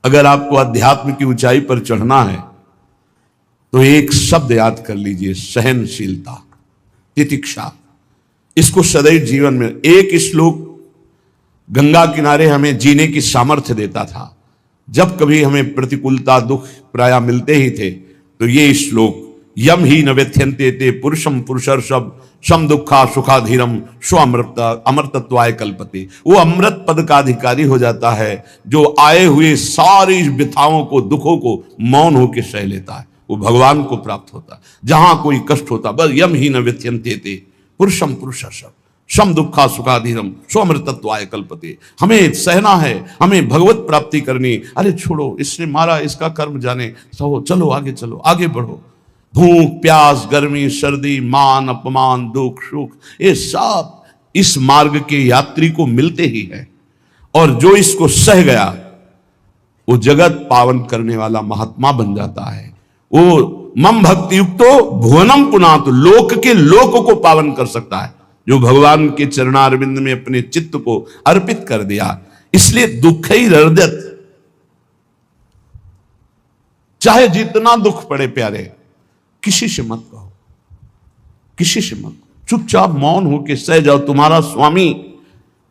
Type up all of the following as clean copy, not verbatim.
अगर आपको अध्यात्म की ऊंचाई पर चढ़ना है तो एक शब्द याद कर लीजिए, सहनशीलता, तितिक्षा। इसको सदैव जीवन में, एक श्लोक गंगा किनारे हमें जीने की सामर्थ्य देता था। जब कभी हमें प्रतिकूलता दुख प्राय मिलते ही थे तो ये श्लोक, यम ही न व्यथ्यन्ते ते पुरुषम पुरुषर्षभ सम दुखा सुखाधीरम स्व अमृतत्वाय कल्पते। वो अमृत पद का अधिकारी हो जाता है जो आए हुए सारी व्यथाओं को, दुखों को मौन होकर सह लेता है, वो भगवान को प्राप्त होता है। जहां कोई कष्ट होता, बस यम ही न व्यथ्यन्ते ते पुरुषम पुरुषर्षभ सम दुखा सुखाधीरम स्वमृतत्वाय कल्पते। हमें सहना है, हमें भगवत प्राप्ति करनी। अरे छोड़ो, इसने मारा, इसका कर्म जाने, सहो, चलो आगे, चलो आगे बढ़ो। भूख प्यास गर्मी सर्दी मान अपमान दुख सुख, ये सब इस मार्ग के यात्री को मिलते ही है। और जो इसको सह गया वो जगत पावन करने वाला महात्मा बन जाता है। वो मम भक्ति युक्तो भुवनम पुनातु, लोक के लोक को पावन कर सकता है जो भगवान के चरणारविंद में अपने चित्त को अर्पित कर दिया। इसलिए दुख ही हृदयत, चाहे जितना दुख पड़े प्यारे, किसी से मत कहो, किसी से मत, चुपचाप मौन होकर सह जाओ। तुम्हारा स्वामी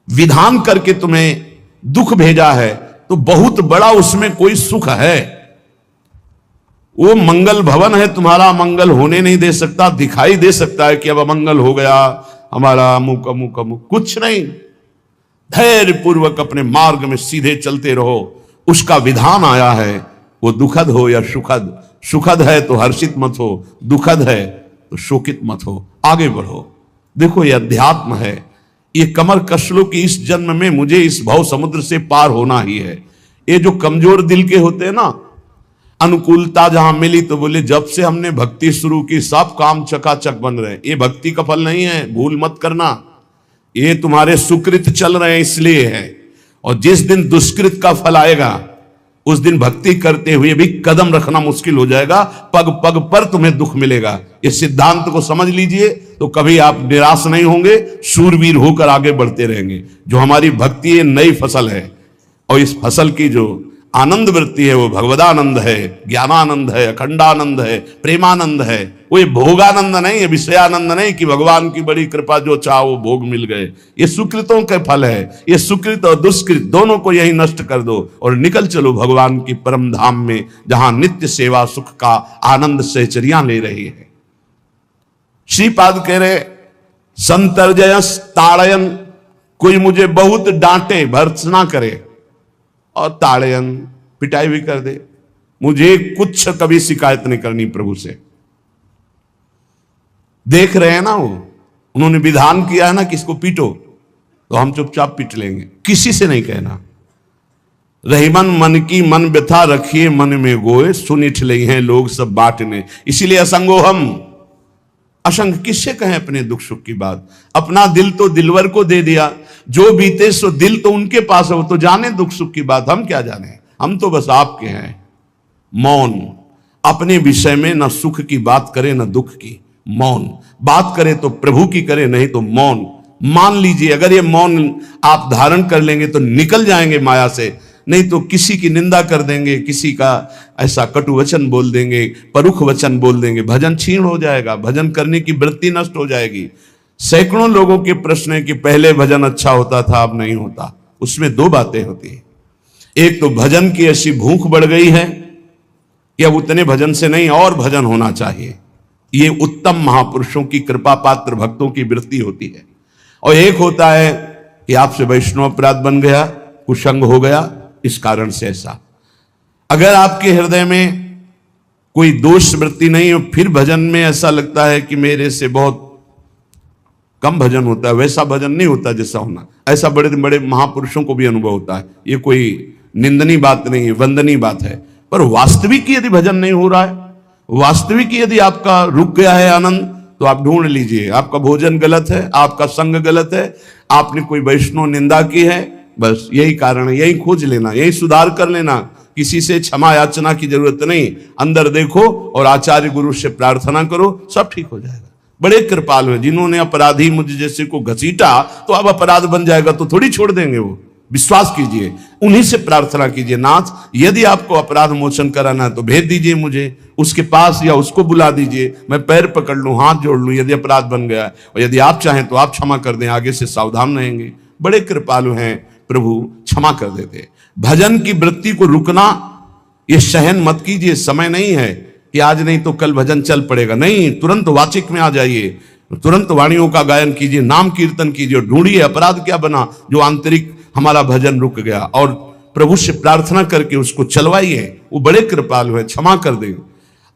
विधान करके तुम्हें दुख भेजा है तो बहुत बड़ा उसमें कोई सुख है। वो मंगल भवन है, तुम्हारा मंगल होने नहीं दे सकता। दिखाई दे सकता है कि अब अमंगल हो गया हमारा, अमुक अमुक अमुक, कुछ नहीं। धैर्य पूर्वक अपने मार्ग में सीधे चलते रहो। उसका विधान आया है, वो दुखद हो या सुखद, सुखद है तो हर्षित मत हो, दुखद है तो शोकित मत हो, आगे बढ़ो। देखो ये अध्यात्म है, ये कमर कस लो कि इस जन्म में मुझे इस भव समुद्र से पार होना ही है। ये जो कमजोर दिल के होते हैं ना, अनुकूलता जहां मिली तो बोले जब से हमने भक्ति शुरू की सब काम चकाचक बन रहे हैं। ये भक्ति का फल नहीं है, भूल मत करना। ये तुम्हारे सुकृत चल रहे हैं इसलिए है। और जिस दिन दुष्कृत का फल आएगा उस दिन भक्ति करते हुए भी कदम रखना मुश्किल हो जाएगा, पग पग पर तुम्हें दुख मिलेगा। इस सिद्धांत को समझ लीजिए तो कभी आप निराश नहीं होंगे, शूरवीर होकर आगे बढ़ते रहेंगे। जो हमारी भक्ति है नई फसल है, और इस फसल की जो आनंद वृत्ति है वो भगवदानंद है, ज्ञानानंद है, अखंडानंद है, प्रेमानंद है। वो ये भोगानंद नहीं है, विषयानंद नहीं कि भगवान की बड़ी कृपा जो चाहो वो भोग मिल गए। ये सुकृतों के फल है। ये सुकृत और दुष्कृत दोनों को यही नष्ट कर दो और निकल चलो भगवान की परम धाम में, जहां नित्य सेवा सुख का आनंद सहचरिया ले रही है। श्रीपाद कह रहे, संतर्जयस ताड़यन, कोई मुझे बहुत डांटे, भर्त्सना करे और ताड़यन, पिटाई भी कर दे, मुझे कुछ कभी शिकायत नहीं करनी प्रभु से। देख रहे हैं ना, वो उन्होंने विधान किया है ना कि इसको पीटो, तो हम चुपचाप पीट लेंगे, किसी से नहीं कहना। रहीमन मन की मन व्यथा रखिए मन में गोए, सुनिठ ले हैं लोग सब बांटने। इसीलिए असंगो हम, असंग किससे कहें अपने दुख सुख की बात। अपना दिल तो दिलवर को दे दिया, जो बीते सो दिल तो उनके पास है, वो तो जाने दुख सुख की बात, हम क्या जाने, हम तो बस आपके हैं। मौन, अपने विषय में ना सुख की बात करे ना दुख की, मौन बात करे तो प्रभु की करे, नहीं तो मौन। मान लीजिए अगर ये मौन आप धारण कर लेंगे तो निकल जाएंगे माया से, नहीं तो किसी की निंदा कर देंगे, किसी का ऐसा कटु वचन बोल देंगे, परुख वचन बोल देंगे, भजन छीण हो जाएगा, भजन करने की वृत्ति नष्ट हो जाएगी। सैकड़ों लोगों के प्रश्न है कि पहले भजन अच्छा होता था अब नहीं होता। उसमें दो बातें होती है, एक तो भजन की ऐसी भूख बढ़ गई है कि अब उतने भजन से नहीं और भजन होना चाहिए। ये उत्तम महापुरुषों की कृपा पात्र भक्तों की वृत्ति होती है। और एक होता है कि आपसे वैष्णव अपराध बन गया, कुसंग हो गया, इस कारण से ऐसा। अगर आपके हृदय में कोई दोष वृत्ति नहीं हो, फिर भजन में ऐसा लगता है कि मेरे से बहुत कम भजन होता है, वैसा भजन नहीं होता जैसा होना। ऐसा बड़े बड़े महापुरुषों को भी अनुभव होता है। ये कोई निंदनीय बात नहीं है, वंदनीय बात है। पर वास्तविक यदि भजन नहीं हो रहा है, वास्तविक यदि आपका रुक गया है आनंद, तो आप ढूंढ लीजिए, आपका भोजन गलत है, आपका संग गलत है, आपने कोई वैष्णव निंदा की है, बस यही कारण है। यही खोज लेना, यही सुधार कर लेना, किसी से क्षमा याचना की जरूरत नहीं। अंदर देखो और आचार्य गुरु से प्रार्थना करो, सब ठीक हो जाएगा। बड़े कृपालु हैं, जिन्होंने अपराधी मुझ जैसे को घसीटा तो अब अपराध बन जाएगा तो थोड़ी छोड़ देंगे वो। विश्वास कीजिए, उन्हीं से प्रार्थना कीजिए, नाथ यदि आपको अपराध मोचन कराना है तो भेज दीजिए मुझे उसके पास, या उसको बुला दीजिए, मैं पैर पकड़ लूं, हाथ जोड़ लूं यदि अपराध बन गया है, और यदि आप चाहें तो आप क्षमा कर दें, आगे से सावधान रहेंगे। बड़े कृपालु हैं प्रभु, क्षमा कर देते। भजन की वृत्ति को रुकना ये सहन मत कीजिए, समय नहीं है कि आज नहीं तो कल भजन चल पड़ेगा, नहीं, तुरंत वाचिक में आ जाइए, तुरंत वाणियों का गायन कीजिए, नाम कीर्तन कीजिए, ढूंढिए अपराध क्या बना जो आंतरिक हमारा भजन रुक गया, और प्रभु से प्रार्थना करके उसको चलवाइए। वो बड़े कृपालु है, क्षमा कर देंगे।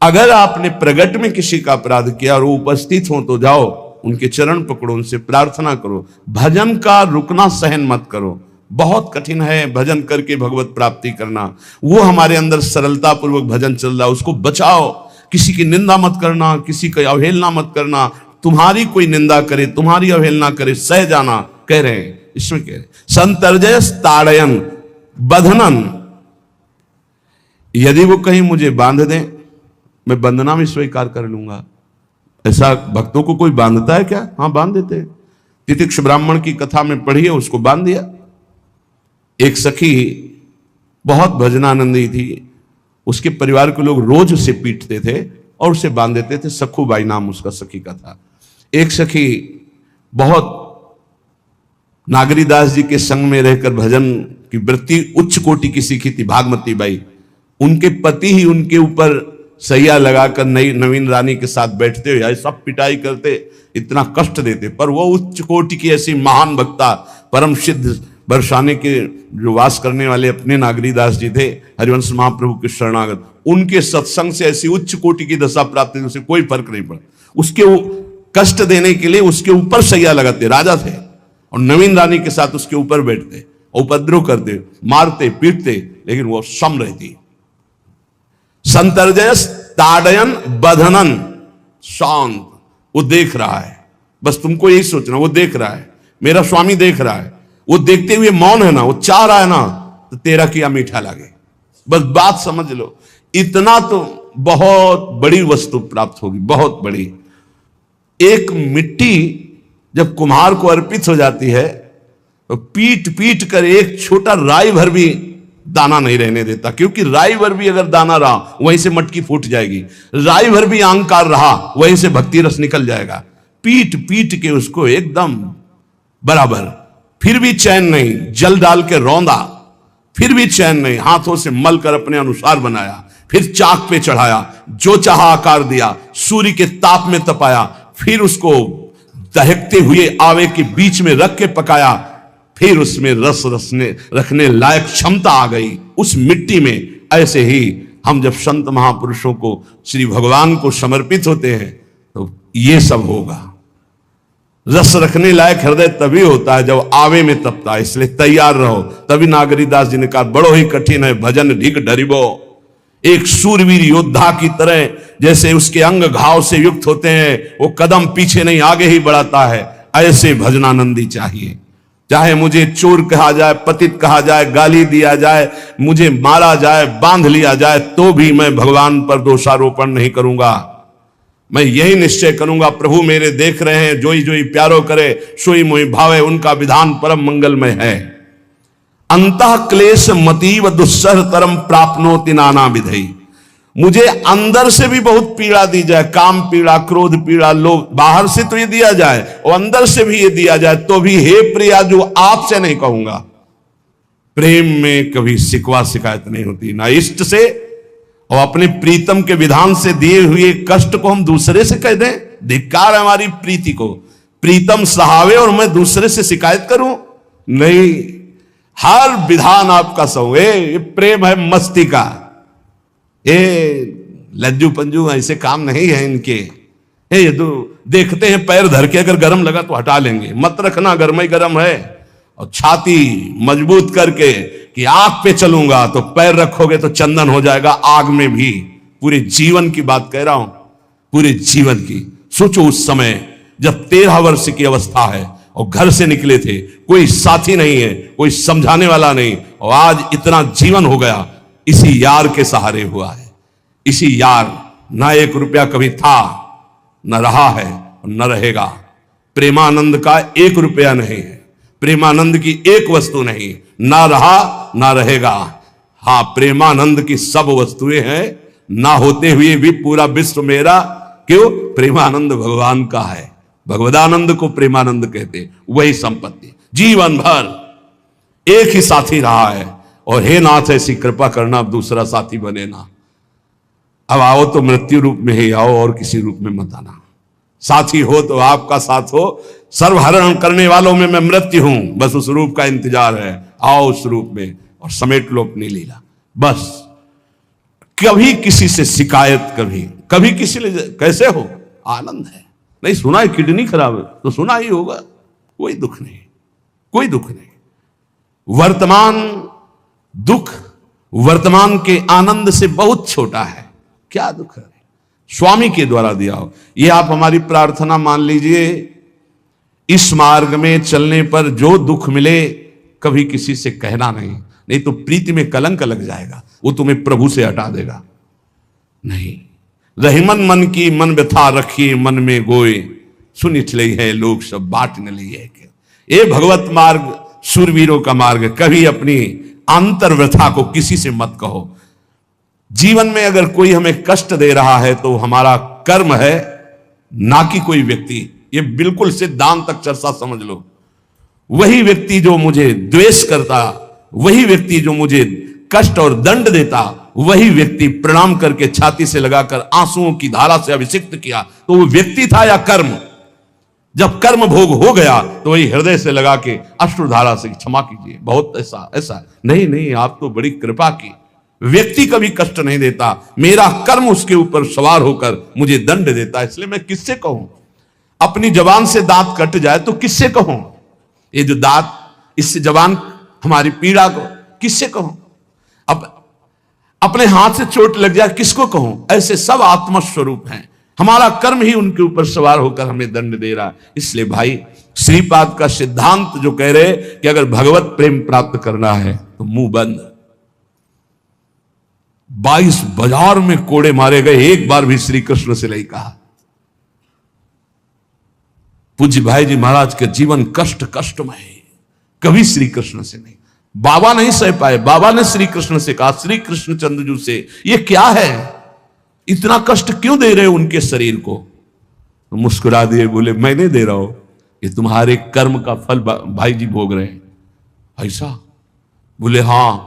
अगर आपने प्रगट में किसी का अपराध किया और वो उपस्थित हो तो जाओ, उनके चरण पकड़ो, उनसे प्रार्थना करो। भजन का रुकना सहन मत करो, बहुत कठिन है भजन करके भगवत प्राप्ति करना। वो हमारे अंदर सरलता पूर्वक भजन चल रहा है, उसको बचाओ। किसी की निंदा मत करना, किसी की अवहेलना मत करना। तुम्हारी कोई निंदा करे, तुम्हारी अवहेलना करे, सह जाना, कह रहे हैं इसमें, कह रहे संतर्जय ताड़यन बंधनन, यदि वो कहीं मुझे बांध दें मैं बंधना में स्वीकार कर लूंगा। ऐसा भक्तों को कोई बांधता है क्या? हाँ, बांध देते। तितिक्ष ब्राह्मण की कथा में पढ़िए, उसको बांध दिया। एक सखी बहुत भजनानंदी थी, उसके परिवार के लोग रोज उसे पीटते थे और उसे बांध देते थे। सखूबाई नाम उसका सखी का था। एक सखी बहुत नागरीदास जी के संग में रहकर भजन की वृत्ति उच्च कोटि की सीखी थी, भागमती बाई। उनके पति ही उनके ऊपर सैया लगाकर नई नवीन रानी के साथ बैठते हुए सब पिटाई करते, इतना कष्ट देते, पर वो उच्च कोटि की ऐसी महान वक्ता, परम सिद्ध बरसाने के जो वास करने वाले अपने नागरीदास जी थे, हरिवंश महाप्रभु के शरणागत, उनके सत्संग से ऐसी उच्च कोटि की दशा प्राप्त हुई, उसे कोई फर्क नहीं पड़ा। उसके कष्ट देने के लिए उसके ऊपर सैया लगाते, राजा थे, और नवीन रानी के साथ उसके ऊपर बैठते, उपद्रव करते, मारते पीटते, लेकिन वो सम रहती। संतर्जयस ताड़यन बंधनन, शांत, वो देख रहा है, बस तुमको यही सोचना, वो देख रहा है, मेरा स्वामी देख रहा है, वो देखते हुए मौन है ना, वो चाह रहा है ना, तो तेरा किया मीठा लगे, बस बात समझ लो। इतना तो बहुत बड़ी वस्तु प्राप्त होगी, बहुत बड़ी। एक मिट्टी जब कुम्हार को अर्पित हो जाती है तो पीट पीट कर एक छोटा राई भर भी दाना नहीं रहने देता, क्योंकि राई भर भी अगर दाना रहा वहीं से मटकी फूट जाएगी, राई भर भी अहंकार रहा वहीं से भक्ति रस निकल जाएगा। पीट पीट के उसको एकदम बराबर, फिर भी चैन नहीं, जल डाल के रौंदा, फिर भी चैन नहीं, हाथों से मल कर अपने अनुसार बनाया, फिर चाक पे चढ़ाया, जो चाहा आकार दिया, सूर्य के ताप में तपाया, फिर उसको दहकते हुए आवे के बीच में रख के पकाया, फिर उसमें रस रखने लायक क्षमता आ गई उस मिट्टी में। ऐसे ही हम जब संत महापुरुषों को, श्री भगवान को समर्पित होते हैं तो ये सब होगा। रस रखने लायक हृदय तभी होता है जब आवे में तपता है, इसलिए तैयार रहो। तभी नागरीदास जी ने कहा, बड़ो ही कठिन है भजन ढिक डरिबो। एक सूरवीर योद्धा की तरह जैसे उसके अंग घाव से युक्त होते हैं, वो कदम पीछे नहीं आगे ही बढ़ाता है, ऐसे भजनानंदी चाहिए। चाहे मुझे चोर कहा जाए, पतित कहा जाए, गाली दिया जाए, मुझे मारा जाए, बांध लिया जाए, तो भी मैं भगवान पर दोषारोपण नहीं करूंगा। मैं यही निश्चय करूंगा, प्रभु मेरे देख रहे हैं, जोई जोई प्यारो करे सोई मोई भावे, उनका विधान परम मंगलमय है। अंतः क्लेश मतीव दुस्सह तरम प्राप्नोति नाना विधि। मुझे अंदर से भी बहुत पीड़ा दी जाए, काम पीड़ा, क्रोध पीड़ा, लोभ, बाहर से तो ये दिया जाए और अंदर से भी ये दिया जाए, तो भी हे प्रिया जो आपसे नहीं कहूंगा। प्रेम में कभी शिकवा शिकायत नहीं होती, ना इष्ट से और अपने प्रीतम के विधान से दिए हुए कष्ट को हम दूसरे से कह दें। धिक्कार है हमारी प्रीति को, प्रीतम सहावे और मैं दूसरे से शिकायत करूं, नहीं। हर विधान आपका सहो, ये प्रेम है मस्ती का, ये लज्जू पंजू ऐसे काम नहीं है इनके। ये तो देखते हैं पैर धर के, अगर गर्म लगा तो हटा लेंगे, मत रखना गर्म ही गर्म है। और छाती मजबूत करके कि आग पे चलूंगा, तो पैर रखोगे तो चंदन हो जाएगा आग में भी। पूरे जीवन की बात कह रहा हूं, पूरे जीवन की। सोचो उस समय जब 13 वर्ष की अवस्था है और घर से निकले थे, कोई साथी नहीं है, कोई समझाने वाला नहीं, और आज इतना जीवन हो गया, इसी यार के सहारे हुआ है। इसी यार, ना 1 रुपया कभी था, न रहा है और न रहेगा। प्रेमानंद का 1 रुपया नहीं है, प्रेमानंद की एक वस्तु नहीं, ना रहा ना रहेगा। हाँ, प्रेमानंद की सब वस्तुएं हैं, ना होते हुए भी पूरा विश्व मेरा। क्यों? प्रेमानंद भगवान का है। भगवदानंद को प्रेमानंद कहते, वही संपत्ति। जीवन भर एक ही साथी रहा है, और हे नाथ ऐसी कृपा करना अब दूसरा साथी बने ना। अब आओ तो मृत्यु रूप में ही आओ, और किसी रूप में मत आना। साथी हो तो आपका साथ हो। सर्वहरण करने वालों में मैं मृत्यु हूं, बस उस रूप का इंतजार है। आओ उस रूप में और समेट लो अपनी लीला। बस कभी किसी से शिकायत, कभी किसी लिए कैसे हो, आनंद है। नहीं सुना है किडनी खराब है तो सुना ही होगा, कोई दुख नहीं, कोई दुख नहीं। वर्तमान दुख वर्तमान के आनंद से बहुत छोटा है। क्या दुख है? स्वामी के द्वारा दिया हो। ये आप हमारी प्रार्थना मान लीजिए, इस मार्ग में चलने पर जो दुख मिले कभी किसी से कहना नहीं तो प्रीति में कलंक लग जाएगा, वो तुम्हें प्रभु से हटा देगा। नहीं, रहीमन मन की मन व्यथा रखिए मन में गोए, सुनि चले है लोग सब बाट न लिए। ये भगवत मार्ग शूरवीरों का मार्ग है। कभी अपनी आंतर व्यथा को किसी से मत कहो। जीवन में अगर कोई हमें कष्ट दे रहा है तो हमारा कर्म है, ना कि कोई व्यक्ति। ये बिल्कुल सिद्धांत चर्चा समझ लो। वही व्यक्ति जो मुझे द्वेष करता, वही व्यक्ति जो मुझे कष्ट और दंड देता, वही व्यक्ति प्रणाम करके छाती से लगाकर आंसुओं की धारा से अभिषिक्त किया, तो वो व्यक्ति था या कर्म? जब कर्म भोग हो गया तो वही हृदय से लगा के अश्रुधारा से क्षमा कीजिए, बहुत ऐसा नहीं, आप तो बड़ी कृपा की। व्यक्ति कभी कष्ट नहीं देता, मेरा कर्म उसके ऊपर सवार होकर मुझे दंड देता। इसलिए मैं किससे कहूं? अपनी जबान से दांत कट जाए तो किससे कहूं? ये जो दांत, इससे जबान हमारी पीड़ा को किससे कहूं? अब अपने हाथ से चोट लग जाए किसको कहूं? ऐसे सब आत्मस्वरूप हैं। हमारा कर्म ही उनके ऊपर सवार होकर हमें दंड दे रहा है। इसलिए भाई, श्रीपाद का सिद्धांत जो कह रहे कि अगर भगवत प्रेम प्राप्त करना है तो मुंह बंद। 22 बाजार में कोड़े मारे गए, एक बार भी श्री कृष्ण से नहीं कहा। पूज्य भाई जी महाराज के जीवन कष्टमय है, कभी श्री कृष्ण से नहीं। बाबा नहीं सह पाए, बाबा ने श्री कृष्ण से कहा, श्री कृष्ण चंद्रजू से, ये क्या है, इतना कष्ट क्यों दे रहे हो उनके शरीर को? तो मुस्कुरा दिए, बोले मैं नहीं दे रहा हूं, ये तुम्हारे कर्म का फल भाई जी भोग रहे हैं। ऐसा? बोले हाँ।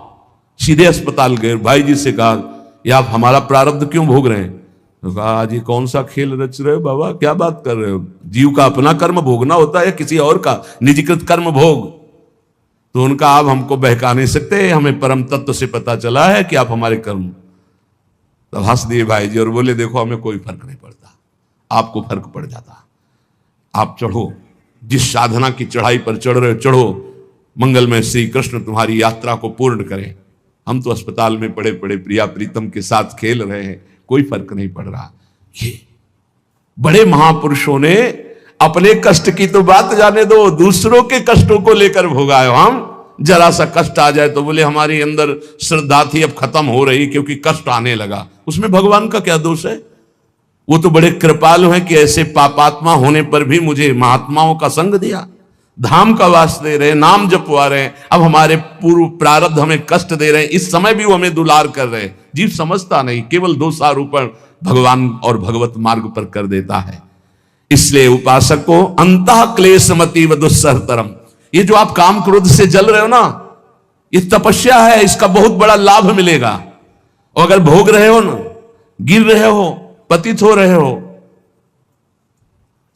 सीधे अस्पताल गए, भाई जी से कहा, ये आप हमारा प्रारब्ध क्यों भोग रहे हैं? तो कहा, आज ये कौन सा खेल रच रहे हो बाबा, क्या बात कर रहे हो? जीव का अपना कर्म भोगना होता है या किसी और का निजीकृत कर्म भोग? तो उनका आप हमको बहका नहीं सकते, हमें परम तत्व से पता चला है कि आप हमारे कर्म। तब हंस दिए भाई जी और बोले, देखो हमें कोई फर्क नहीं पड़ता, आपको फर्क पड़ जाता। आप चढ़ो, जिस साधना की चढ़ाई पर चढ़ रहे हो चढ़ो, मंगलमय श्री कृष्ण तुम्हारी यात्रा को पूर्ण करें। हम तो अस्पताल में पड़े पड़े प्रिया प्रीतम के साथ खेल रहे हैं, कोई फर्क नहीं पड़ रहा। ये बड़े महापुरुषों ने अपने कष्ट की तो बात जाने दो, दूसरों के कष्टों को लेकर भोगाए। हम जरा सा कष्ट आ जाए तो बोले हमारी अंदर श्रद्धा थी अब खत्म हो रही क्योंकि कष्ट आने लगा। उसमें भगवान का क्या दोष है? वो तो बड़े कृपालु हैं कि ऐसे पापात्मा होने पर भी मुझे महात्माओं का संग दिया, धाम का वास दे रहे, नाम जपवा रहे। अब हमारे पूर्व प्रारब्ध हमें कष्ट दे रहे हैं, इस समय भी वो हमें दुलार कर रहे हैं। जीव समझता नहीं, केवल दोषारोपण भगवान और भगवत मार्ग पर कर देता है। इसलिए उपासक को अंतः क्लेशमति व दुस्सहतरम, ये जो आप काम क्रोध से जल रहे हो ना, ये तपस्या है, इसका बहुत बड़ा लाभ मिलेगा। और अगर भोग रहे हो ना, गिर रहे हो, पतित हो रहे हो,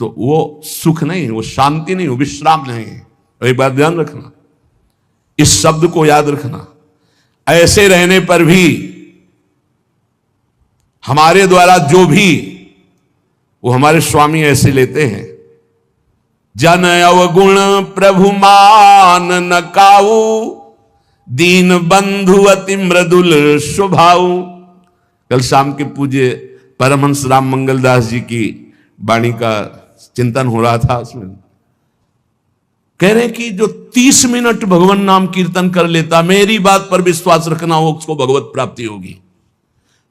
तो वो सुख नहीं, वो शांति नहीं, वो विश्राम नहीं है। और एक बात ध्यान रखना, इस शब्द को याद रखना, ऐसे रहने पर भी हमारे द्वारा जो भी, वो हमारे स्वामी ऐसे लेते हैं, जन अवगुण प्रभु मान न काऊ, दीन बंधु अति मृदुल स्वभाव। कल शाम के पूज्य परमहंस राम मंगलदास जी की वाणी का चिंतन हो रहा था, उसमें कह रहे कि जो 30 मिनट भगवान नाम कीर्तन कर लेता, मेरी बात पर विश्वास रखना हो, उसको भगवत प्राप्ति होगी।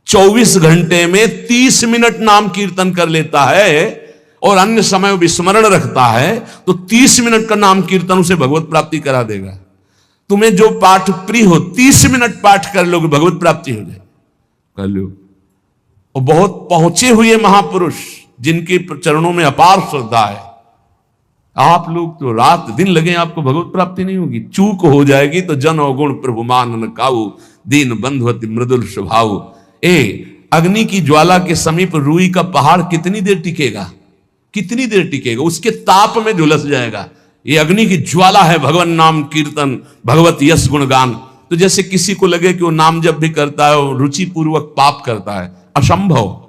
24 घंटे में 30 मिनट नाम कीर्तन कर लेता है और अन्य समय विस्मरण रखता है तो 30 मिनट का नाम कीर्तन उसे भगवत प्राप्ति करा देगा। तुम्हें जो पाठ प्रिय हो 30 मिनट पाठ कर लोगे, भगवत प्राप्ति हो जाए, कर लो। और बहुत पहुंचे हुए महापुरुष जिनके चरणों में अपार श्रद्धा है, आप लोग तो रात दिन लगे आपको भगवत प्राप्ति नहीं होगी। चूक हो जाएगी तो जन अवगुण प्रभु मान न काऊ, दीन बंधुवति मृदुल स्वभाव। अग्नि की ज्वाला के समीप रुई का पहाड़ कितनी देर टिकेगा, कितनी देर टिकेगा, उसके ताप में झुलस जाएगा। ये अग्नि की ज्वाला है भगवान नाम कीर्तन, भगवत यश गुणगान। तो जैसे किसी को लगे कि वो नाम जब भी करता है वो रुचि पूर्वक पाप करता है, असंभव।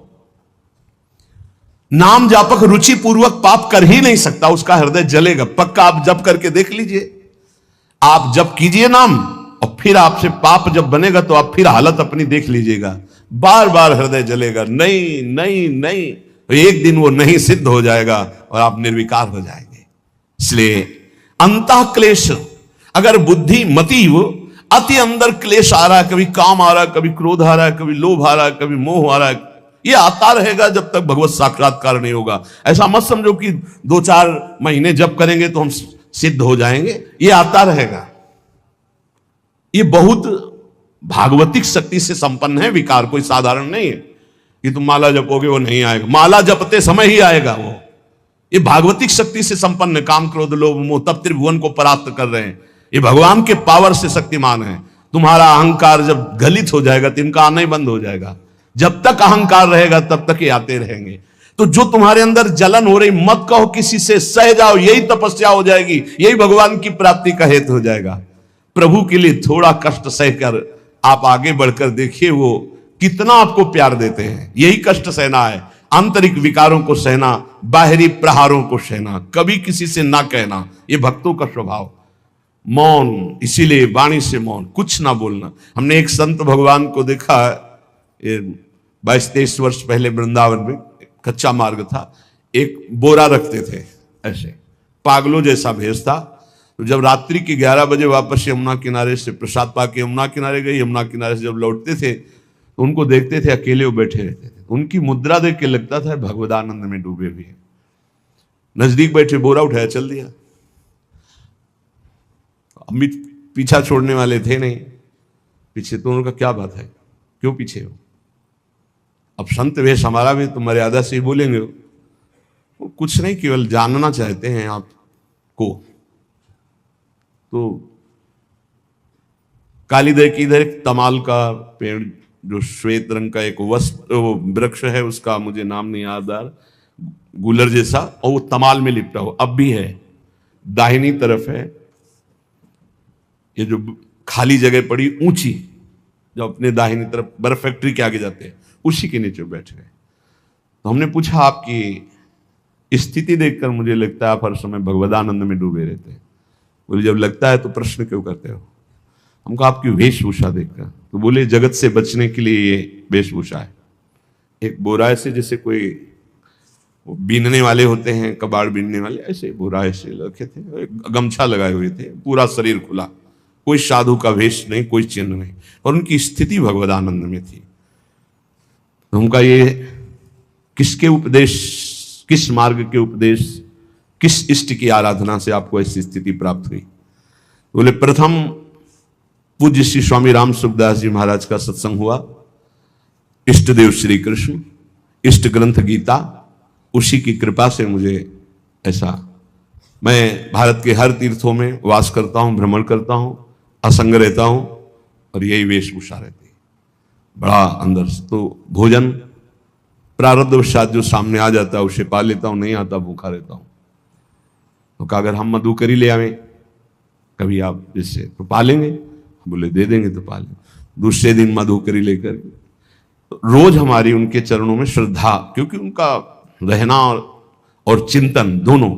नाम जापक रुचि पूर्वक पाप कर ही नहीं सकता, उसका हृदय जलेगा पक्का। आप जप करके देख लीजिए, आप जप कीजिए नाम और फिर आपसे पाप जब बनेगा तो आप फिर हालत अपनी देख लीजिएगा, बार बार हृदय जलेगा, नहीं नहीं नहीं। तो एक दिन वो नहीं सिद्ध हो जाएगा और आप निर्विकार हो जाएंगे। इसलिए अंतः क्लेश, अगर बुद्धि मति वो अति अंदर क्लेश आ रहा है, कभी काम आ रहा है, कभी क्रोध आ रहा है, कभी लोभ आ रहा है, कभी मोह आ रहा है, ये आता रहेगा जब तक भगवत साक्षात्कार नहीं होगा। ऐसा मत समझो कि 2-4 महीने जप करेंगे तो हम सिद्ध हो जाएंगे, ये आता रहेगा। ये बहुत भागवतिक शक्ति से संपन्न है विकार, कोई साधारण नहीं है कि तुम माला जपोगे वो नहीं आएगा, माला जपते समय ही आएगा वो। ये भागवतिक शक्ति से संपन्न, काम क्रोध लोभ मोह तब त्रिभुवन को परास्त कर रहे हैं। ये भगवान के पावर से शक्तिमान है। तुम्हारा अहंकार जब गलित हो जाएगा तो इनका आना ही बंद हो जाएगा। जब तक अहंकार रहेगा तब तक ये आते रहेंगे। तो जो तुम्हारे अंदर जलन हो रही, मत कहो किसी से, सह जाओ, यही तपस्या हो जाएगी, यही भगवान की प्राप्ति का हेतु हो जाएगा। प्रभु के लिए थोड़ा कष्ट सहकर आप आगे बढ़कर देखिए वो कितना आपको प्यार देते हैं। यही कष्ट सहना है, आंतरिक विकारों को सहना, बाहरी प्रहारों को सहना, कभी किसी से ना कहना, ये भक्तों का स्वभाव। मौन, इसीलिए वाणी से मौन, कुछ ना बोलना। हमने एक संत भगवान को देखा, 22-23 वर्ष पहले वृंदावन में कच्चा मार्ग था, एक बोरा रखते थे ऐसे, पागलों जैसा भेष था। तो जब रात्रि के 11 बजे वापस यमुना किनारे से प्रसाद पाके यमुना किनारे गए, यमुना किनारे से जब लौटते थे तो उनको देखते थे अकेले वो बैठे रहते थे। उनकी मुद्रा देख के लगता था भगवदानंद में डूबे हुए हैं। नजदीक बैठे, बोरा उठाया, चल दिया। अमित पीछा छोड़ने वाले थे नहीं, पीछे तो उनका क्या बात है, क्यों पीछे हो? अब संत वेश हमारा भी तो मर्यादा से ही बोलेंगे, वो कुछ नहीं, केवल जानना चाहते हैं आपको। तो कालीदह की इधर एक तमाल का पेड़, जो श्वेत रंग का एक वृक्ष है, उसका मुझे नाम नहीं याद आ रहा, गुलर जैसा, और वो तमाल में लिपटा हो, अब भी है। दाहिनी तरफ है ये जो खाली जगह पड़ी ऊंची, जो अपने दाहिनी तरफ बर्फ फैक्ट्री के आगे जाते हैं, उसी के नीचे बैठ गए। तो हमने पूछा आपकी स्थिति देखकर मुझे लगता है आप हर समय भगवदानंद में डूबे रहते हैं। बोले जब लगता है तो प्रश्न क्यों करते हो? हमको आपकी वेशभूषा देखकर। तो बोले जगत से बचने के लिए ये वेशभूषा है। एक बोरा ऐसे जैसे कोई बीनने वाले होते हैं, कबाड़ बीनने वाले, ऐसे बोरा ऐसे रखे थे, गमछा लगाए हुए थे, पूरा शरीर खुला, कोई साधु का वेश नहीं, कोई चिन्ह नहीं, और उनकी स्थिति भगवदानंद में थी। तो उनका ये किसके उपदेश, किस मार्ग के उपदेश, किस इष्ट की आराधना से आपको ऐसी स्थिति प्राप्त हुई? बोले प्रथम पूज्य श्री स्वामी राम सुखदास जी महाराज का सत्संग हुआ, इष्ट देव श्री कृष्ण, इष्ट ग्रंथ गीता, उसी की कृपा से मुझे ऐसा, मैं भारत के हर तीर्थों में वास करता हूं, भ्रमण करता हूं, असंग रहता हूं, और यही वेशभूषा रहती है बड़ा अंदर से। तो भोजन प्रारब्धवशात जो सामने आ जाता है उसे पा लेता हूं, नहीं आता भूखा रहता हूं। तो अगर हम मधुकरी ले आवे कभी आप जिससे, तो पालेंगे? बोले दे देंगे तो पालेंगे। दूसरे दिन मधुकरी लेकर, तो रोज हमारी उनके चरणों में श्रद्धा, क्योंकि उनका रहना और चिंतन दोनों,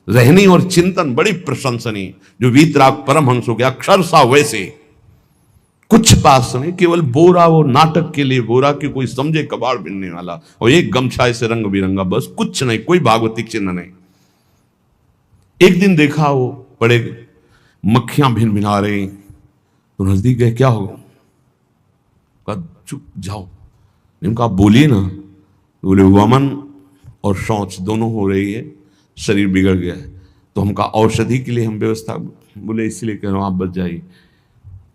रहनी और चिंतन बड़ी प्रशंसनीय। जो वीतराग परमहंस हो गया, अक्षर सा वैसे, कुछ पास नहीं, केवल बोरा, वो नाटक के लिए बोरा कि कोई समझे कबाड़ बिनने वाला, और एक गमछा ऐसे रंग बिरंगा, बस कुछ नहीं, कोई भागवतिक चिन्ह नहीं। एक दिन देखा वो बड़े मक्खियां भिन भिना रही, तो नजदीक गए, क्या होगा? कहा चुप जाओ। उनका बोलिए ना। बोले वमन और शौच दोनों हो रही है, शरीर बिगड़ गया है। तो हम कहा औषधि के लिए हम व्यवस्था, बोले इसलिए कह रहा हूँ आप बच जाइए।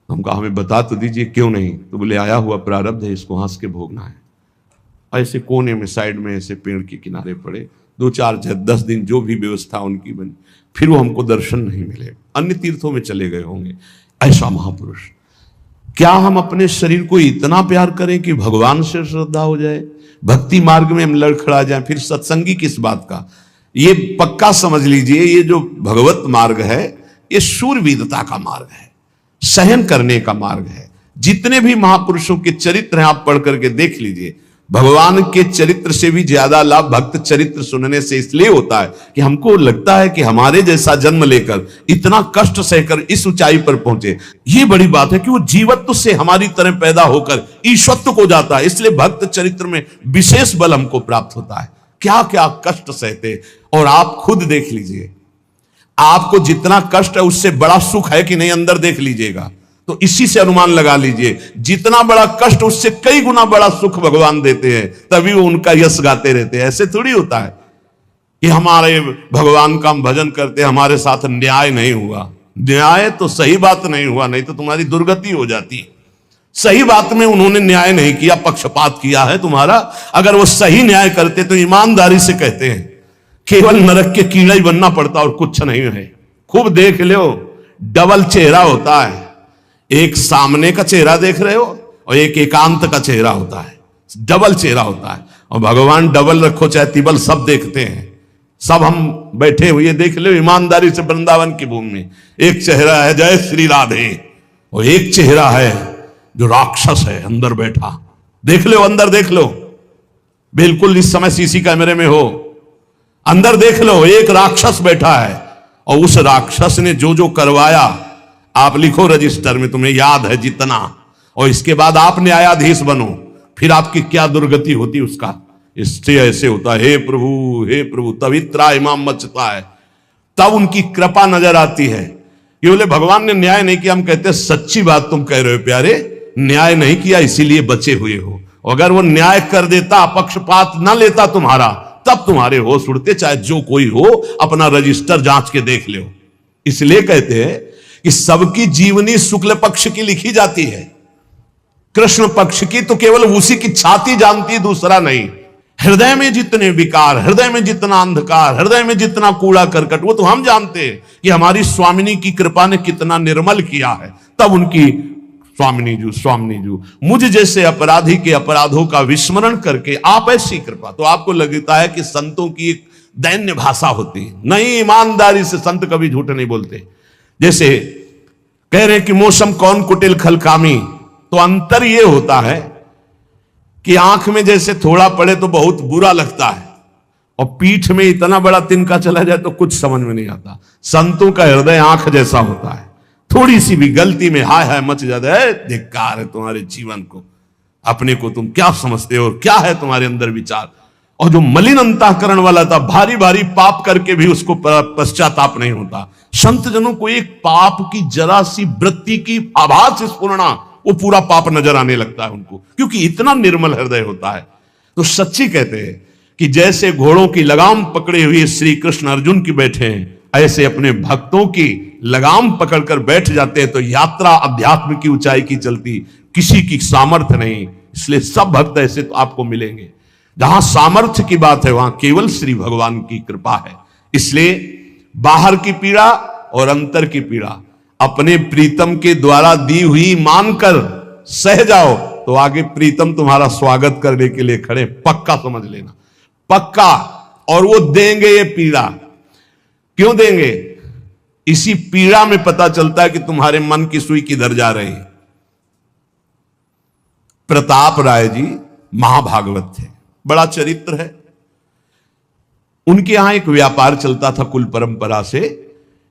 तो हम कहा हमें बता तो दीजिए क्यों नहीं। तो बोले आया हुआ प्रारब्ध है, इसको हंस के भोगना है। ऐसे कोने में साइड में ऐसे पेड़ के किनारे पड़े, 2-4-10 दिन जो भी व्यवस्था उनकी बनी, फिर वो हमको दर्शन नहीं मिले, अन्य तीर्थों में चले गए होंगे। ऐसा महापुरुष, क्या हम अपने शरीर को इतना प्यार करें कि भगवान से श्रद्धा हो जाए, भक्ति मार्ग में हम लड़खड़ा जाए, फिर सत्संगी किस बात का। ये पक्का समझ लीजिए, ये जो भगवत मार्ग है ये शूरवीरता का मार्ग है, सहन करने का मार्ग है। जितने भी महापुरुषों के चरित्र हैं आप पढ़ करके देख लीजिए, भगवान के चरित्र से भी ज्यादा लाभ भक्त चरित्र सुनने से इसलिए होता है कि हमको लगता है कि हमारे जैसा जन्म लेकर इतना कष्ट सहकर इस ऊंचाई पर पहुंचे, ये बड़ी बात है कि वो जीवत्व से हमारी तरह पैदा होकर ईश्वत्व को जाता है। इसलिए भक्त चरित्र में विशेष बल हमको प्राप्त होता है। क्या क्या कष्ट सहते, और आप खुद देख लीजिए, आपको जितना कष्ट है उससे बड़ा सुख है कि नहीं, अंदर देख लीजिएगा तो इसी से अनुमान लगा लीजिए, जितना बड़ा कष्ट उससे कई गुना बड़ा सुख भगवान देते हैं, तभी वो उनका यश गाते रहते हैं। ऐसे थोड़ी होता है कि हमारे भगवान का हम भजन करते, हमारे साथ न्याय नहीं हुआ। न्याय तो सही बात नहीं हुआ, नहीं तो तुम्हारी दुर्गति हो जाती। सही बात में उन्होंने न्याय नहीं किया, पक्षपात किया है तुम्हारा। अगर वो सही न्याय करते तो ईमानदारी से कहते हैं केवल नरक के कीड़ा ही बनना पड़ता और कुछ नहीं है। खूब देख लो, डबल चेहरा होता है, एक सामने का चेहरा देख रहे हो और एक एकांत का चेहरा होता है, डबल चेहरा होता है। और भगवान डबल रखो चाहे तिबल, सब देखते हैं। सब हम बैठे हुए देख लो ईमानदारी से वृंदावन की भूमि में, एक चेहरा है जय श्री राधे और एक चेहरा है जो राक्षस है अंदर बैठा। देख लो, अंदर देख लो, बिल्कुल इस समय सीसी कैमरे में हो, अंदर देख लो, एक राक्षस बैठा है और उस राक्षस ने जो जो करवाया आप लिखो रजिस्टर में, तुम्हें याद है जितना, और इसके बाद आप न्यायाधीश बनो, फिर आपकी क्या दुर्गति होती उसका। इससे ऐसे होता है, हे प्रभु, तब इतना इमाम मचता है, तब उनकी कृपा नजर आती है। ये बोले भगवान ने न्याय नहीं किया, हम कहते सच्ची बात तुम कह रहे हो प्यारे, न्याय नहीं किया इसीलिए बचे हुए हो। अगर वो न्याय कर देता, पक्षपात न लेता तुम्हारा, तब तुम्हारे होश उड़ते, चाहे जो कोई हो, अपना रजिस्टर जांच के देख लो। इसलिए कहते हैं कि सबकी जीवनी शुक्ल पक्ष की लिखी जाती है, कृष्ण पक्ष की तो केवल उसी की छाती जानती, दूसरा नहीं। हृदय में जितने विकार, हृदय में जितना अंधकार, हृदय में जितना कूड़ा करकट, वो तो हम जानते हैं कि हमारी स्वामिनी की कृपा ने कितना निर्मल किया है। तब उनकी स्वामिनी जू मुझ जैसे अपराधी के अपराधों का विस्मरण करके आप ऐसी कृपा, तो आपको लगता है कि संतों की एक दैन्य भाषा होती है। नहीं, ईमानदारी से संत कभी झूठ नहीं बोलते। जैसे कह रहे कि मौसम कौन कुटिल खलकामी, तो अंतर यह होता है कि आंख में जैसे थोड़ा पड़े तो बहुत बुरा लगता है, और पीठ में इतना बड़ा तिनका चला जाए तो कुछ समझ में नहीं आता। संतों का हृदय आंख जैसा होता है, थोड़ी सी भी गलती में हाय हाय मच जाता है, धिक्कार है तुम्हारे जीवन को, अपने को तुम क्या समझते हो, क्या है तुम्हारे अंदर विचार। और जो मलिन अंतःकरण वाला था, भारी भारी पाप करके भी उसको पश्चाताप नहीं होता। संत जनों को एक पाप की जरा सी वृत्ति की आभास स्फुरना, वो पूरा पाप नजर आने लगता है उनको, क्योंकि इतना निर्मल हृदय होता है। तो सच्ची कहते हैं कि जैसे घोड़ों की लगाम पकड़े हुए श्री कृष्ण अर्जुन की बैठे हैं, ऐसे अपने भक्तों की लगाम पकड़कर बैठ जाते हैं, तो यात्रा अध्यात्म की ऊंचाई की चलती, किसी की सामर्थ्य नहीं। इसलिए सब भक्त ऐसे तो आपको मिलेंगे। जहां सामर्थ्य की बात है वहां केवल श्री भगवान की कृपा है। इसलिए बाहर की पीड़ा और अंतर की पीड़ा अपने प्रीतम के द्वारा दी हुई मानकर सह जाओ, तो आगे प्रीतम तुम्हारा स्वागत करने के लिए खड़े, पक्का समझ लेना, पक्का। और वो देंगे ये पीड़ा, क्यों देंगे? इसी पीड़ा में पता चलता है कि तुम्हारे मन की सुई किधर जा रही है। प्रताप राय जी महाभागवत थे, बड़ा चरित्र है। उनके यहां एक व्यापार चलता था कुल परंपरा से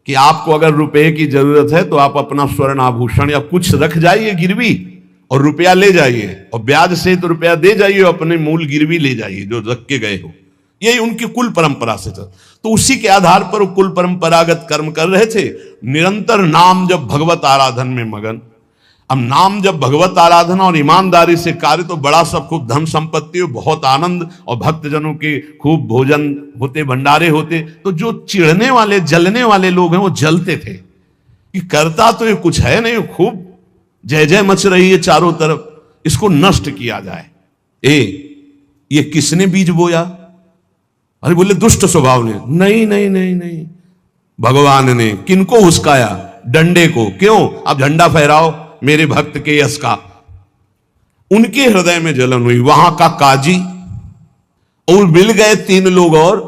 कि आपको अगर रुपए की जरूरत है तो आप अपना स्वर्ण आभूषण या कुछ रख जाइए गिरवी और रुपया ले जाइए, और ब्याज से तो रुपया दे जाइए, अपने मूल गिरवी ले जाइए जो रख के गए हो। यही उनकी कुल परंपरा से था। तो उसी के आधार पर वो कुल परंपरागत कर्म कर रहे थे, निरंतर नाम जब भगवत आराधन में मगन। अब नाम जब भगवत आराधना और ईमानदारी से कार्य तो बड़ा सब खूब धन संपत्ति, बहुत आनंद और भक्तजनों के खूब भोजन होते, भंडारे होते, तो जो चिढ़ने वाले जलने वाले लोग हैं वो जलते थे कि करता तो ये कुछ है नहीं, खूब जय जय मच रही है चारों तरफ, इसको नष्ट किया जाए। ये किसने बीज बोया? अरे बोले दुष्ट स्वभाव ने। नहीं नहीं नहीं नहीं, भगवान ने। किनको हुस्काया? डंडे को। क्यों? अब झंडा फहराओ मेरे भक्त के यश का। उनके हृदय में जलन हुई। वहां का काजी और मिल गए 3 लोग और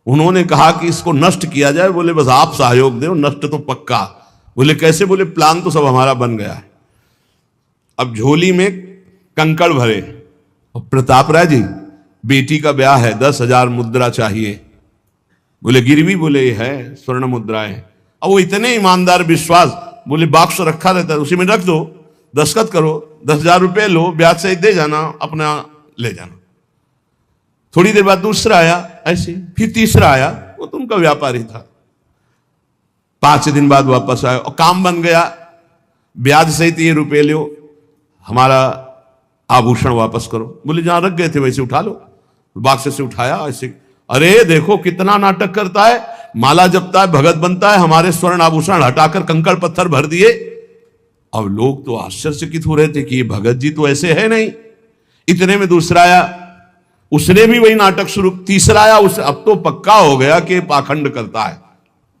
उन्होंने कहा कि इसको नष्ट किया जाए। बोले बस आप सहयोग दो, नष्ट तो पक्का। बोले कैसे? बोले प्लान तो सब हमारा बन गया है। अब झोली में कंकड़ भरे और प्रताप राय जी बेटी का ब्याह है, 10,000 मुद्रा चाहिए। बोले गिरवी? बोले ये है स्वर्ण मुद्राएं। अब वो इतने ईमानदार विश्वास, बोले बाक्स रखा रहता है उसी में रख दो, दस्तखत करो, 10,000 रुपए लो, ब्याज सहित दे जाना, अपना ले जाना। थोड़ी देर बाद दूसरा आया ऐसे, फिर तीसरा आया, वो तो उनका व्यापारी था। 5 दिन बाद वापस आया और काम बन गया, ब्याज सहित ये रुपए लो, हमारा आभूषण वापस करो। बोले जहां रख गए थे वैसे उठा लो। बाक्स से उठाया ऐसे, अरे देखो कितना नाटक करता है, माला जपता है, भगत बनता है, हमारे स्वर्ण आभूषण हटाकर कंकड़ पत्थर भर दिए। अब लोग तो आश्चर्यचकित हो रहे थे कि ये भगत जी तो ऐसे है नहीं। इतने में दूसरा आया, उसने भी वही नाटक शुरू। तीसरा आया, उस अब तो पक्का हो गया कि पाखंड करता है।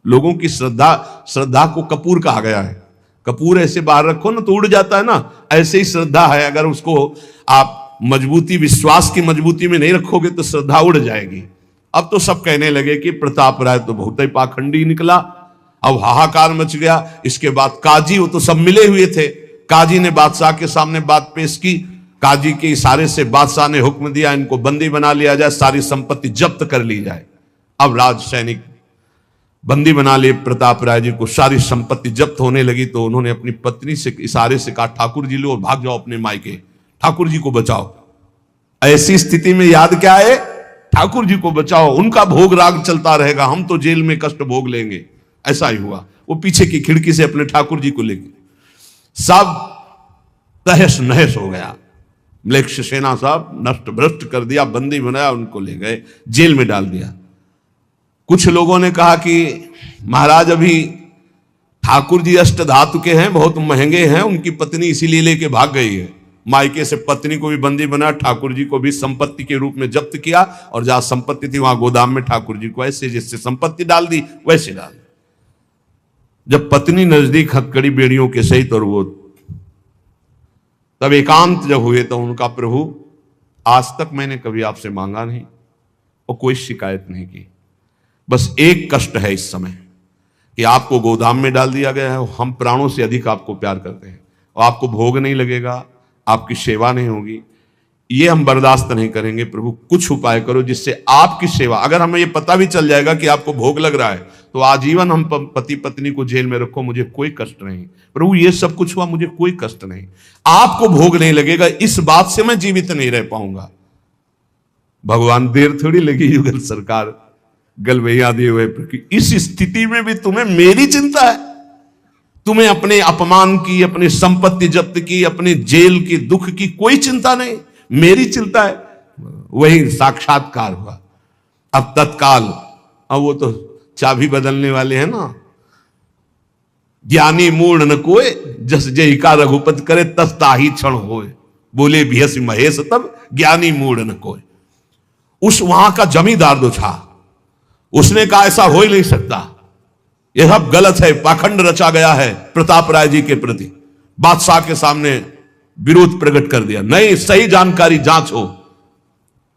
लोगों की श्रद्धा को कपूर कहा गया है। कपूर ऐसे बाहर रखो ना तो उड़ जाता है ना, ऐसे ही श्रद्धा है। अगर उसको आप मजबूती, विश्वास की मजबूती में नहीं रखोगे तो श्रद्धा उड़ जाएगी। अब तो सब कहने लगे कि प्रताप राय तो बहुत ही पाखंडी निकला। अब हाहाकार मच गया। इसके बाद काजी, वो तो सब मिले हुए थे, काजी ने बादशाह के सामने बात पेश की। काजी के इशारे से बादशाह ने हुक्म दिया इनको बंदी बना लिया जाए, सारी संपत्ति जब्त कर ली जाए। अब राज सैनिक बंदी बना लिए प्रताप राय जी को, सारी संपत्ति जब्त होने लगी। तो उन्होंने अपनी पत्नी से इशारे से कहा ठाकुर जी लो और भाग जाओ अपने मायके, ठाकुर जी को बचाओ। ऐसी स्थिति में याद क्या है? ठाकुर जी को बचाओ, उनका भोग राग चलता रहेगा, हम तो जेल में कष्ट भोग लेंगे। ऐसा ही हुआ। वो पीछे की खिड़की से अपने ठाकुर जी को लेके सब तहस नहस हो गया। म्लेच्छ सेना साहब नष्ट भ्रष्ट कर दिया, बंदी बनाया, उनको ले गए, जेल में डाल दिया। कुछ लोगों ने कहा कि महाराज अभी ठाकुर जी अष्ट धातु के हैं, बहुत महंगे हैं, उनकी पत्नी इसीलिए लेके भाग गई है। मायके से पत्नी को भी बंदी बनाया, ठाकुर जी को भी संपत्ति के रूप में जब्त किया, और जहां संपत्ति थी वहां गोदाम में ठाकुर जी को ऐसे जिससे संपत्ति डाल दी वैसे डाल दी। जब पत्नी नजदीक हथकड़ी बेड़ियों के सहित, और वो तब एकांत जब हुए तो उनका प्रभु आज तक मैंने कभी आपसे मांगा नहीं और कोई शिकायत नहीं की, बस एक कष्ट है इस समय कि आपको गोदाम में डाल दिया गया है। हम प्राणों से अधिक आपको प्यार करते हैं और आपको भोग नहीं लगेगा, आपकी सेवा नहीं होगी, ये हम बर्दाश्त नहीं करेंगे। प्रभु कुछ उपाय करो जिससे आपकी सेवा, अगर हमें ये पता भी चल जाएगा कि आपको भोग लग रहा है तो आजीवन हम पति पत्नी को जेल में रखो, मुझे कोई कष्ट नहीं। प्रभु ये सब कुछ हुआ, मुझे कोई कष्ट नहीं, आपको भोग नहीं लगेगा, इस बात से मैं जीवित नहीं रह पाऊंगा। भगवान देर थोड़ी लगी युगल सरकार गलवैया दिए हुए, इस स्थिति में भी तुम्हें मेरी चिंता है? तुम्हें अपने अपमान की, अपनी संपत्ति जब्त की, अपने जेल की दुख की कोई चिंता नहीं, मेरी चिंता है। वही साक्षात्कार हुआ। अब तत्काल, अब वो तो चाबी बदलने वाले हैं ना, ज्ञानी मूढ़ न कोय, जस जय का रघुपति करे तस ताही क्षण होए, बोले भियस महेश तब ज्ञानी मूढ़ न कोय। उस वहां का जमींदार जो था उसने कहा ऐसा हो ही नहीं सकता, यह सब गलत है, पाखंड रचा गया है प्रताप राय जी के प्रति। बादशाह के सामने विरोध प्रकट कर दिया, नहीं सही जानकारी जांच हो।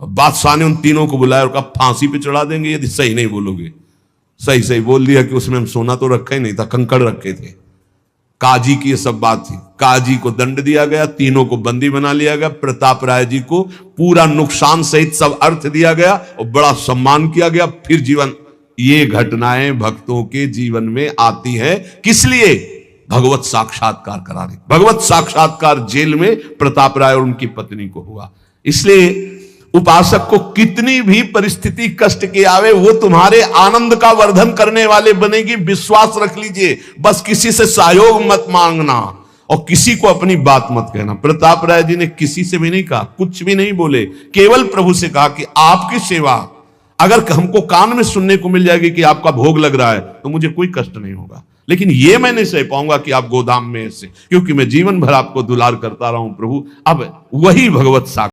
बादशाह ने उन तीनों को बुलाया और कहा फांसी पे चढ़ा देंगे यदि सही नहीं बोलोगे। सही सही बोल दिया कि उसमें हम सोना तो रखा ही नहीं था, कंकड़ रखे थे। काजी की ये सब बात थी। काजी को दंड दिया गया, तीनों को बंदी बना लिया गया, प्रताप राय जी को पूरा नुकसान सहित सब अर्थ दिया गया और बड़ा सम्मान किया गया। फिर जीवन, ये घटनाएं भक्तों के जीवन में आती है किस लिए? भगवत साक्षात्कार कराने। भगवत साक्षात्कार जेल में प्रताप राय और उनकी पत्नी को हुआ। इसलिए उपासक को कितनी भी परिस्थिति कष्ट के आवे, वो तुम्हारे आनंद का वर्धन करने वाले बनेगी, विश्वास रख लीजिए। बस किसी से सहयोग मत मांगना और किसी को अपनी बात मत कहना। प्रताप राय जी ने किसी से भी नहीं कहा, कुछ भी नहीं बोले, केवल प्रभु से कहा कि आपकी सेवा अगर हमको कान में सुनने को मिल जाएगी कि आपका भोग लग रहा है तो मुझे कोई कष्ट नहीं होगा, लेकिन ये मैं नहीं सह पाऊंगा कि आप गोदाम में ऐसे, क्योंकि मैं जीवन भर आपको दुलार करता रहा हूं प्रभु। अब वही भगवत साक्षात